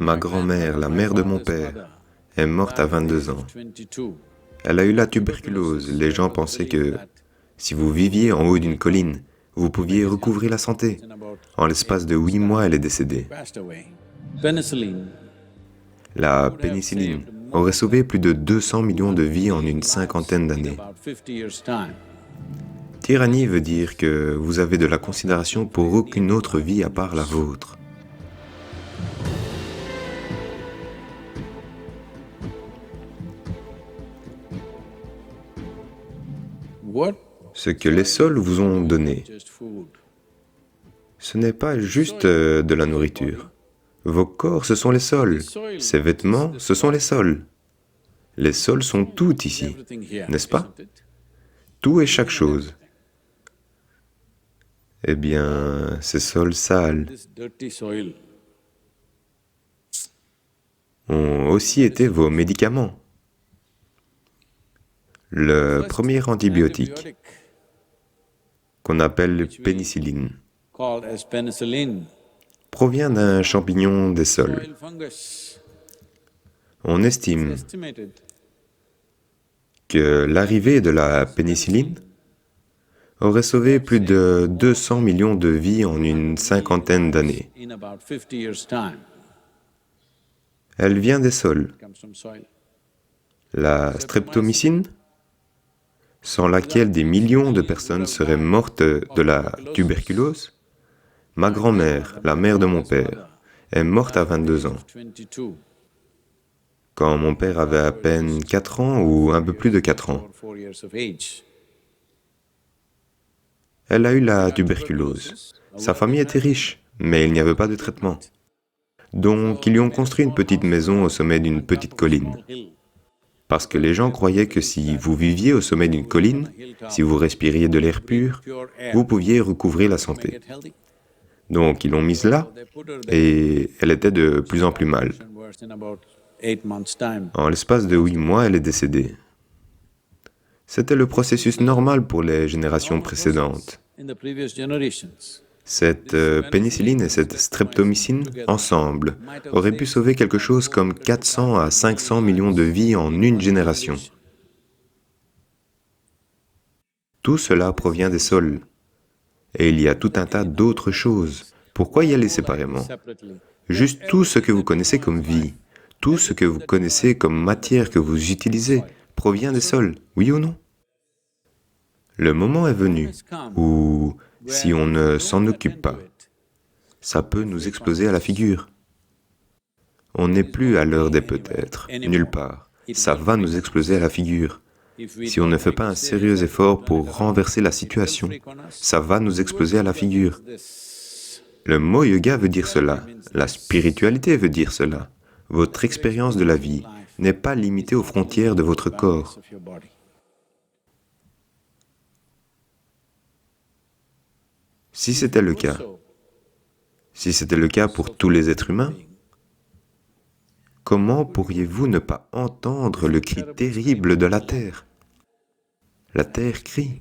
Ma grand-mère, la mère de mon père, est morte à 22 ans. Elle a eu la tuberculose. Les gens pensaient que si vous viviez en haut d'une colline, vous pouviez recouvrer la santé. En l'espace de 8 mois, elle est décédée. La pénicilline aurait sauvé plus de 200 millions de vies en une cinquantaine d'années. Tyrannie veut dire que vous avez de la considération pour aucune autre vie à part la vôtre. Ce que les sols vous ont donné, ce n'est pas juste de la nourriture. Vos corps, ce sont les sols. Ces vêtements, ce sont les sols. Les sols sont tout ici, n'est-ce pas? Tout et chaque chose. Eh bien, ces sols sales ont aussi été vos médicaments. Le premier antibiotique, qu'on appelle pénicilline, provient d'un champignon des sols. On estime que l'arrivée de la pénicilline aurait sauvé plus de 200 millions de vies en une cinquantaine d'années. Elle vient des sols. La streptomycine, sans laquelle des millions de personnes seraient mortes de la tuberculose, ma grand-mère, la mère de mon père, est morte à 22 ans. Quand mon père avait à peine 4 ans ou un peu plus de 4 ans. Elle a eu la tuberculose. Sa famille était riche, mais il n'y avait pas de traitement. Donc, ils lui ont construit une petite maison au sommet d'une petite colline. Parce que les gens croyaient que si vous viviez au sommet d'une colline, si vous respiriez de l'air pur, vous pouviez recouvrer la santé. Donc, ils l'ont mise là, et elle était de plus en plus mal. En l'espace de 8 mois, elle est décédée. C'était le processus normal pour les générations précédentes. Cette pénicilline et cette streptomycine, ensemble, auraient pu sauver quelque chose comme 400 à 500 millions de vies en une génération. Tout cela provient des sols. Et il y a tout un tas d'autres choses. Pourquoi y aller séparément? Juste tout ce que vous connaissez comme vie, tout ce que vous connaissez comme matière que vous utilisez, provient des sols, oui ou non? Le moment est venu où, si on ne s'en occupe pas, ça peut nous exploser à la figure. On n'est plus à l'heure des peut-être, nulle part. Ça va nous exploser à la figure. Si on ne fait pas un sérieux effort pour renverser la situation, ça va nous exploser à la figure. Le mot yoga veut dire cela, la spiritualité veut dire cela. Votre expérience de la vie n'est pas limitée aux frontières de votre corps. Si c'était le cas pour tous les êtres humains, comment pourriez-vous ne pas entendre le cri terrible de la terre? La terre crie.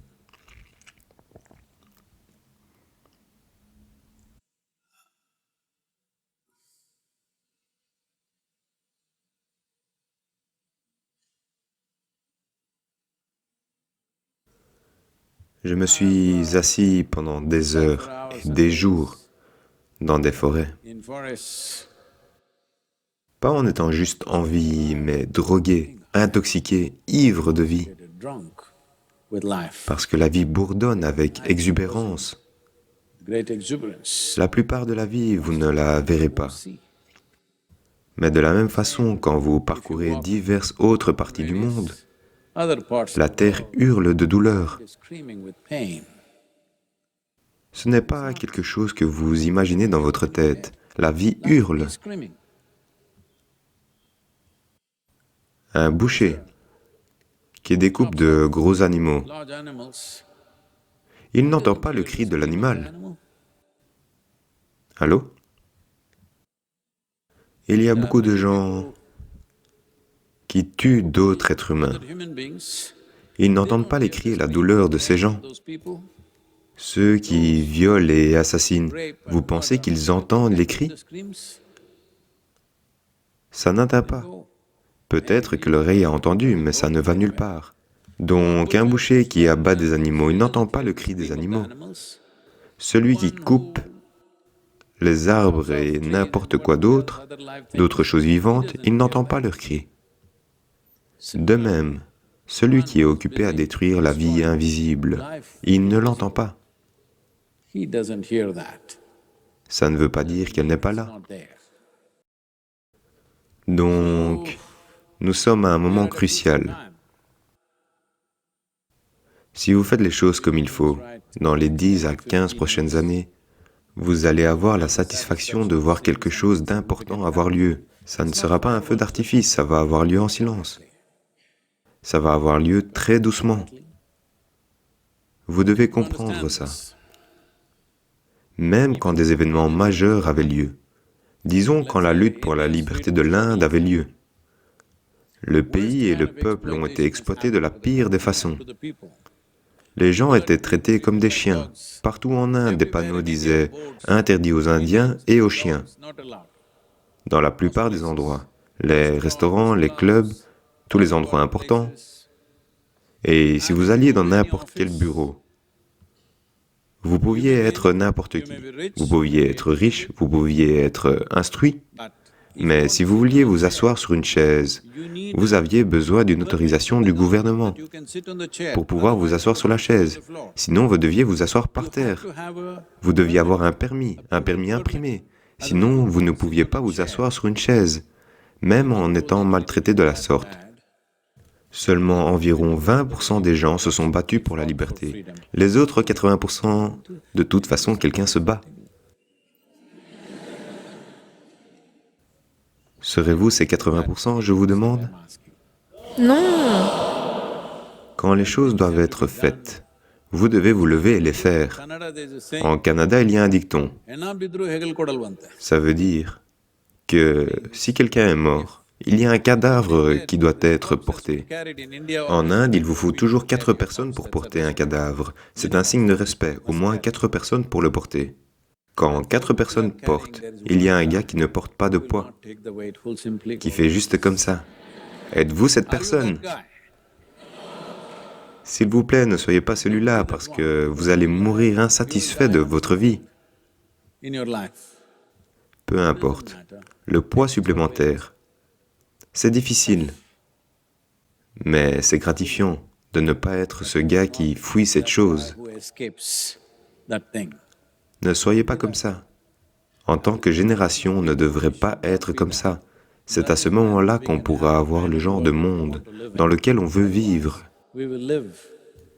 Je me suis assis pendant des heures et des jours dans des forêts. Pas en étant juste en vie, mais drogué, intoxiqué, ivre de vie. Parce que la vie bourdonne avec exubérance. La plupart de la vie, vous ne la verrez pas. Mais de la même façon, quand vous parcourez diverses autres parties du monde, la terre hurle de douleur. Ce n'est pas quelque chose que vous imaginez dans votre tête. La vie hurle. Un boucher qui découpe de gros animaux, il n'entend pas le cri de l'animal. Allô? Il y a beaucoup de gens qui tuent d'autres êtres humains. Ils n'entendent pas les cris et la douleur de ces gens. Ceux qui violent et assassinent, vous pensez qu'ils entendent les cris? Ça n'atteint pas. Peut-être que l'oreille a entendu, mais ça ne va nulle part. Donc un boucher qui abat des animaux, il n'entend pas le cri des animaux. Celui qui coupe les arbres et n'importe quoi d'autre, d'autres choses vivantes, il n'entend pas leur cri. De même, celui qui est occupé à détruire la vie invisible, il ne l'entend pas. Ça ne veut pas dire qu'elle n'est pas là. Donc, nous sommes à un moment crucial. Si vous faites les choses comme il faut, dans les 10 à 15 prochaines années, vous allez avoir la satisfaction de voir quelque chose d'important avoir lieu. Ça ne sera pas un feu d'artifice, ça va avoir lieu en silence. Ça va avoir lieu très doucement. Vous devez comprendre ça. Même quand des événements majeurs avaient lieu, disons quand la lutte pour la liberté de l'Inde avait lieu, le pays et le peuple ont été exploités de la pire des façons. Les gens étaient traités comme des chiens. Partout en Inde, des panneaux disaient « Interdit aux Indiens et aux chiens ». Dans la plupart des endroits, les restaurants, les clubs, tous les endroits importants. Et si vous alliez dans n'importe quel bureau, vous pouviez être n'importe qui. Vous pouviez être riche, vous pouviez être instruit. Mais si vous vouliez vous asseoir sur une chaise, vous aviez besoin d'une autorisation du gouvernement pour pouvoir vous asseoir sur la chaise. Sinon, vous deviez vous asseoir par terre. Vous deviez avoir un permis imprimé. Sinon, vous ne pouviez pas vous asseoir sur une chaise, même en étant maltraité de la sorte. Seulement environ 20% des gens se sont battus pour la liberté. Les autres 80%, de toute façon, quelqu'un se bat. Serez-vous ces 80%, je vous demande? Non. Quand les choses doivent être faites, vous devez vous lever et les faire. En Canada, il y a un dicton. Ça veut dire que si quelqu'un est mort, il y a un cadavre qui doit être porté. En Inde, il vous faut toujours 4 personnes pour porter un cadavre. C'est un signe de respect, au moins 4 personnes pour le porter. Quand 4 personnes portent, il y a un gars qui ne porte pas de poids, qui fait juste comme ça. Êtes-vous cette personne? S'il vous plaît, ne soyez pas celui-là, parce que vous allez mourir insatisfait de votre vie. Peu importe. Le poids supplémentaire, c'est difficile, mais c'est gratifiant de ne pas être ce gars qui fuit cette chose. Ne soyez pas comme ça. En tant que génération, on ne devrait pas être comme ça. C'est à ce moment-là qu'on pourra avoir le genre de monde dans lequel on veut vivre.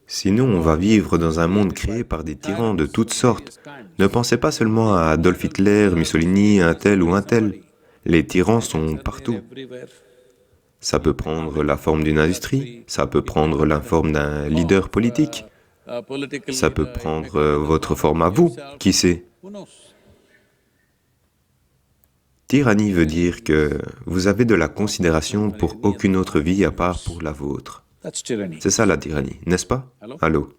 Sinon, on va vivre dans un monde créé par des tyrans de toutes sortes. Ne pensez pas seulement à Adolf Hitler, Mussolini, un tel ou un tel. Les tyrans sont partout. Ça peut prendre la forme d'une industrie, ça peut prendre la forme d'un leader politique, ça peut prendre votre forme à vous, qui sait? Tyrannie veut dire que vous avez de la considération pour aucune autre vie à part pour la vôtre. C'est ça la tyrannie, n'est-ce pas? Allô?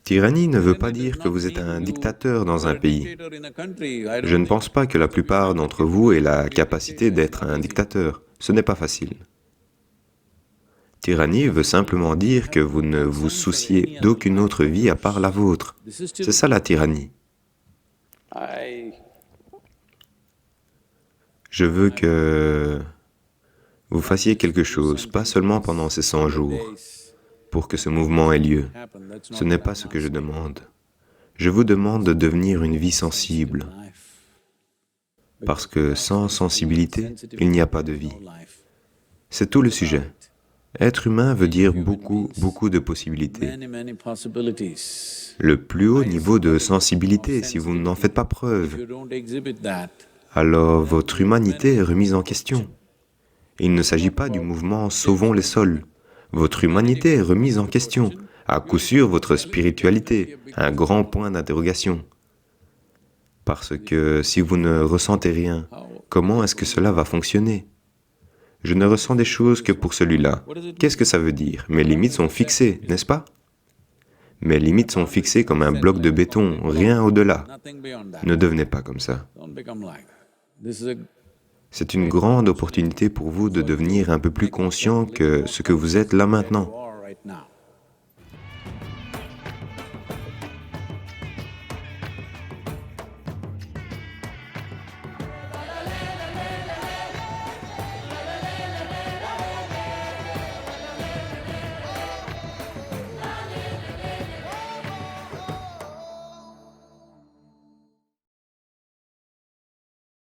Tyrannie ne veut pas dire que vous êtes un dictateur dans un pays. Je ne pense pas que la plupart d'entre vous aient la capacité d'être un dictateur. Ce n'est pas facile. Tyrannie veut simplement dire que vous ne vous souciez d'aucune autre vie à part la vôtre. C'est ça la tyrannie. Je veux que vous fassiez quelque chose, pas seulement pendant ces 100 jours, pour que ce mouvement ait lieu. Ce n'est pas ce que je demande. Je vous demande de devenir une vie sensible, parce que sans sensibilité, il n'y a pas de vie. C'est tout le sujet. Être humain veut dire beaucoup de possibilités. Le plus haut niveau de sensibilité, si vous n'en faites pas preuve, alors votre humanité est remise en question. Il ne s'agit pas du mouvement « Sauvons les sols ». Votre humanité est remise en question. À coup sûr, votre spiritualité, un grand point d'interrogation. Parce que si vous ne ressentez rien, comment est-ce que cela va fonctionner? Je ne ressens des choses que pour celui-là. Qu'est-ce que ça veut dire? Mes limites sont fixées, n'est-ce pas? Mes limites sont fixées comme un bloc de béton, rien au-delà. Ne devenez pas comme ça. C'est une grande opportunité pour vous de devenir un peu plus conscient que ce que vous êtes là maintenant.